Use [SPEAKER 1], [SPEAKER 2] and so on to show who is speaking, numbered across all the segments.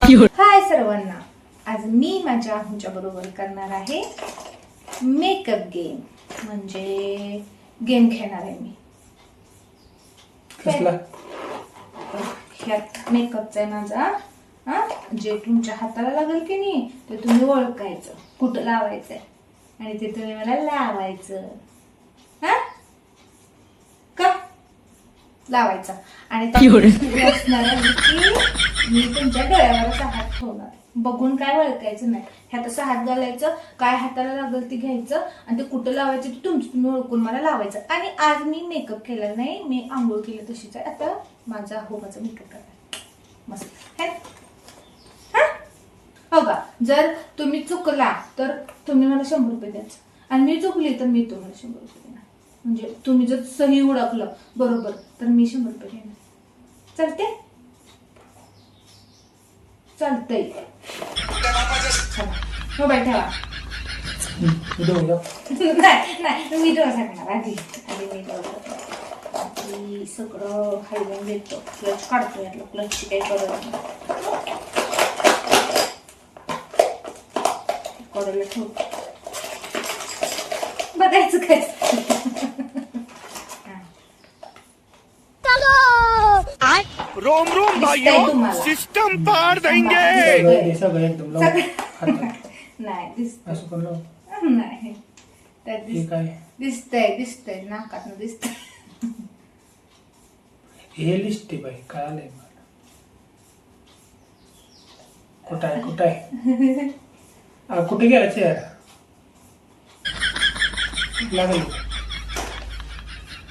[SPEAKER 1] हाय सर्वांना, आज मी माझ्या आहुच्या बरोबर करणार आहे मेकअप गेम. म्हणजे गेम खेळणार आहे मी.
[SPEAKER 2] कसला?
[SPEAKER 1] ह्यात मेकअपचा आहे माझा. जे तुमच्या हाताला लागेल की नाही ते तुम्ही ओळखायचं, कुठं लावायचंय आणि ते तुम्ही मला लावायचं. का लावायचं आणि असणार आहे की मी तुमच्या डोळ्यावरच हात ठेवणार. बघून काय ओळखायचं नाही. ह्यात असं हात घालायचं, काय हाताला लागेल ते घ्यायचं आणि ते कुठं लावायचं ते तुम्ही ओळखून मला लावायचं. आणि आज मी मेकअप केलेला नाही, मी आंघोळ केली तशीच आहे. आता माझा माझा मेकअप करायचा मस्त है. हो का, जर तुम्ही चुकला तर तुम्ही मला 100 रुपये द्यायचं आणि मी चुकली तर मी तुम्हाला 100 रुपये देणार. म्हणजे तुम्ही जर सही ओळखलं बरोबर तर मी 100 रुपये देणार. चालते? चालतंय. मोबाईल ठेवा. नाही मी डोळा सांगणार आधी मी डोळा सगळं हलवून देतो. क्लच काढतो, यातलं क्लचची काही गरज नाही. कडेला ठेवतो, बघायचं काय.
[SPEAKER 3] रोम रोम भाइयों, सिस्टम पार देंगे.
[SPEAKER 1] नाही दिसत,
[SPEAKER 2] असं पण लाव.
[SPEAKER 1] नाही त्यात
[SPEAKER 2] ठीक आहे.
[SPEAKER 1] दिसतंय नाकातनं दिसतंय.
[SPEAKER 2] हे लिस्ट आहे बाई, काय आलंय मला. कुठं आहे कुठे गेला चेहरा लागेल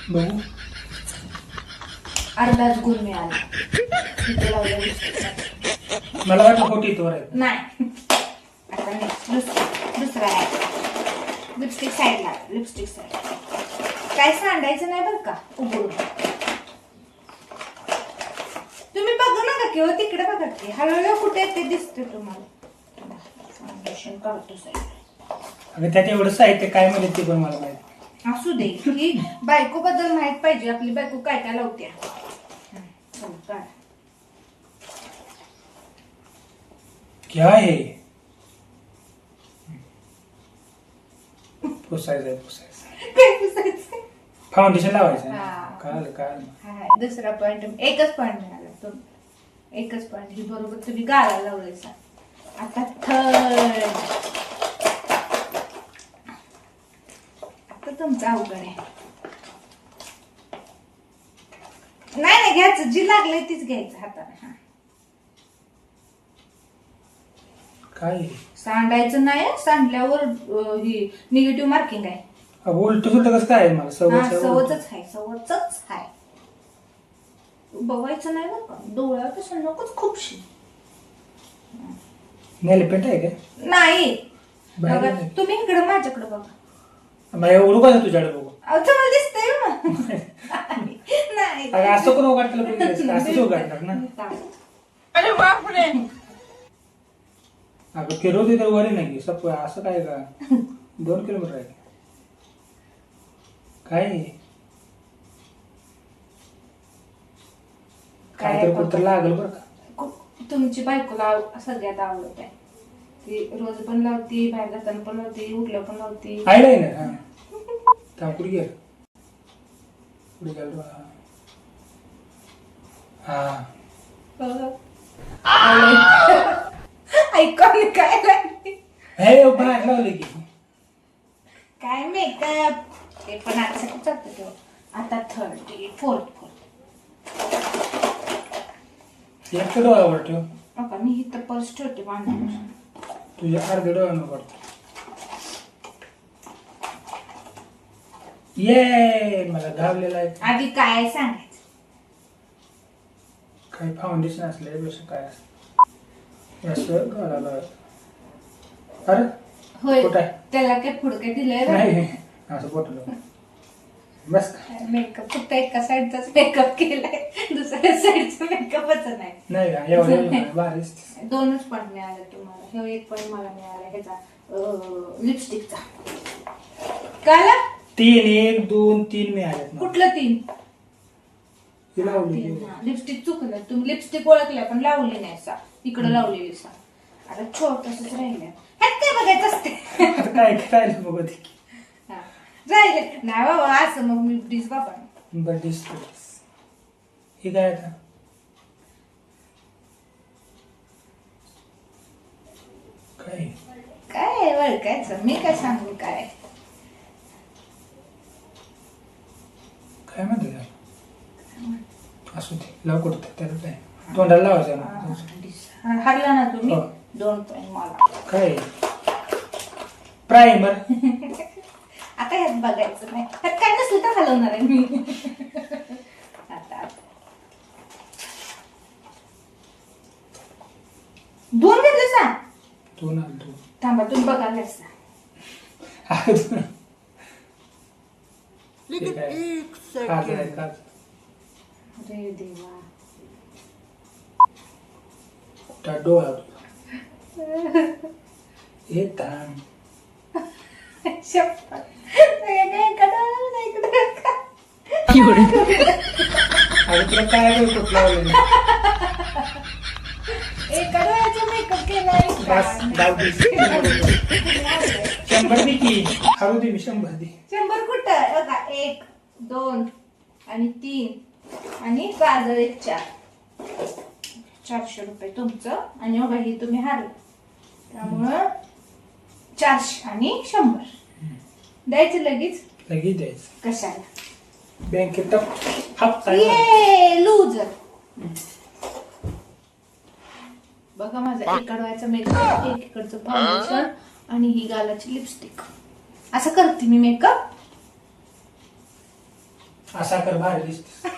[SPEAKER 2] बघू.
[SPEAKER 1] अर्धाच गुण मिळाला.
[SPEAKER 2] मला वाटलं खोटी तोर आहे.
[SPEAKER 1] नाही, आता नेक्स्ट दुसरा आहे. लिपस्टिक साईडला, लिपस्टिक साईड. काय सांडायचं नाही बरं का उघडून. तुम्ही बघू नका किंवा तिकडे बघा की हळूहळू कुठे ते दिसते तुम्हाला. फाउंडेशन काढतो साईड.
[SPEAKER 2] अगं त्यात एवढं साहित्य काय म्हणजे ते पण मला माहिती.
[SPEAKER 1] असू दे की बायको बद्दल माहित पाहिजे. आपली बायको काय काय लावते.
[SPEAKER 2] क्या आहे? पुसायचं
[SPEAKER 1] काय पुसायचं?
[SPEAKER 2] फाउंडेशन लावायचं.
[SPEAKER 1] हा.
[SPEAKER 2] काय
[SPEAKER 1] दुसरा पॉइंट, एकच पॉइंट मिळाला तुम्ही. एकच पॉइंट ही बरोबर तुम्ही गाला लावलायचा. आता थर्ड. आता तुमचं अवघड आहे. नाही घ्यायचं, जी लागले तीच घ्यायचं हाताने.
[SPEAKER 2] काय
[SPEAKER 1] सांडायचं नाही. सांडल्यावर ही निगेटिव्ह मार्किंग आहे.
[SPEAKER 2] उलट सुलट कसं काय मला
[SPEAKER 1] सवचच आहे. बघायचं नाही बरं का, डोळ्यावर कसं नकोच खूपशी.
[SPEAKER 2] नेल पेंट आहे का?
[SPEAKER 1] नाही
[SPEAKER 2] बाहेर
[SPEAKER 1] बघा,
[SPEAKER 2] नाही.
[SPEAKER 1] तुम्ही इकडे माझ्याकडे बघा.
[SPEAKER 2] मग एवढं कसं तुझ्याकडे बघू?
[SPEAKER 1] तुम्हाला दिसतंय नाही.
[SPEAKER 2] असं पण उघडतं, असंच उघडतात ना.
[SPEAKER 1] अरे बापरे.
[SPEAKER 2] अगं फिरवते तर वरी नाही असं काय का 2 किलोमीटर आहे काय? काय कुठं लागल बरं का.
[SPEAKER 1] तुमची बायकोला सगळ्यात आवडत आहे. ती रोज पण लावती, बाहेर जाताना पण लावती, उठल्या पण लावती.
[SPEAKER 2] आयलाय ना. कुठे गेल पुढे गेल.
[SPEAKER 1] ऐकून काय लागली.
[SPEAKER 2] हे बाहेर लावले की
[SPEAKER 1] काय मेकअप ते पण आता सगळं चालतं तेव्हा. आता फोर्थ
[SPEAKER 2] एक डोळ्यावर ठेव.
[SPEAKER 1] बघा मी इथं पर्स ठेवते बांधून.
[SPEAKER 2] तुझ्या अर्ध्या डोळ्यानं पडतो. ये मला धावलेला आहे.
[SPEAKER 1] आधी काय सांगायचं.
[SPEAKER 2] काही फाउंडेशन असले जसं काय असं असं घालायला. अरे
[SPEAKER 1] होय,
[SPEAKER 2] कुठं आहे?
[SPEAKER 1] त्याला काय पुढं काय दिलंय
[SPEAKER 2] नाही असं बोटलं बस.
[SPEAKER 1] मेकअप फक्त एका साईडचाच मेकअप केलाय, दुसऱ्या साईडचा मेकअपच नाही.
[SPEAKER 2] नाही का एवढं भारी.
[SPEAKER 1] 2च पॉइंट मिळाले तुम्हाला. हे 1 पॉइंट मला मिळाला ह्याचा लिपस्टिकचा. काय
[SPEAKER 2] 3 1 2 3 मिळालेत ना.
[SPEAKER 1] कुठलं 3?
[SPEAKER 2] ती लावली.
[SPEAKER 1] लिपस्टिक चुकलं तुम्ही. लिपस्टिक ओळखल्या पण लावली नाही. इकडे लावलेली सा आता छोटसच राहिले ह्यात काय बघायचं असते
[SPEAKER 2] आता काय करायला बघू दे की.
[SPEAKER 1] हा. राहिले नाही बाबा असं मग मी डिस बाबा
[SPEAKER 2] बरं दिसतो हे काय आता काय
[SPEAKER 1] काय ओळखायचं मी काय सांगू काय
[SPEAKER 2] काय म्हणते त्याला असू दे लाव कुठं त्याला काय तोंडाला लावायचं ना
[SPEAKER 1] हरला ना तुम्ही
[SPEAKER 2] हो.
[SPEAKER 1] 2 पॉईंट मला
[SPEAKER 2] काय प्रायमर
[SPEAKER 1] आता ह्यात बघायचं नाही ह्यात काय नसलं तर हलवणार आहे मी आता 2 घेतले सा
[SPEAKER 2] दोन
[SPEAKER 1] थांबा तुम्ही बघायलाच ना
[SPEAKER 3] लेकिन
[SPEAKER 2] ठीक आहे.
[SPEAKER 3] एक
[SPEAKER 2] काज आहे
[SPEAKER 3] सेकंड
[SPEAKER 2] काज
[SPEAKER 1] अरे देवा
[SPEAKER 2] त्या डोळा हे थांब
[SPEAKER 1] शपथ. काय कडवलं नाही इकडं का?
[SPEAKER 2] अरे तुला काय कुठं लावलं
[SPEAKER 1] एका डोळ्याचा मेकअप केलाय
[SPEAKER 2] बस, जाऊ दे. 100 दे की हळू दे मी 100 दे
[SPEAKER 1] 100 कुठं बघा 1 2 आणि 3 आणि गाजर 4 400 रुपये तुमचं आणि बघा ही तुम्ही हारले त्यामुळं 400 आणि 100 द्यायचं लगेच
[SPEAKER 2] द्यायचं
[SPEAKER 1] कशाला
[SPEAKER 2] बँकेत हप्ता
[SPEAKER 1] ये लूजर बघा माझा एका डोळ्याचा मेकअप एकीकडचं फाउंडेशन आणि ही गालाची लिपस्टिक असं करते मी मेकअप
[SPEAKER 2] असा कर भारी दिसते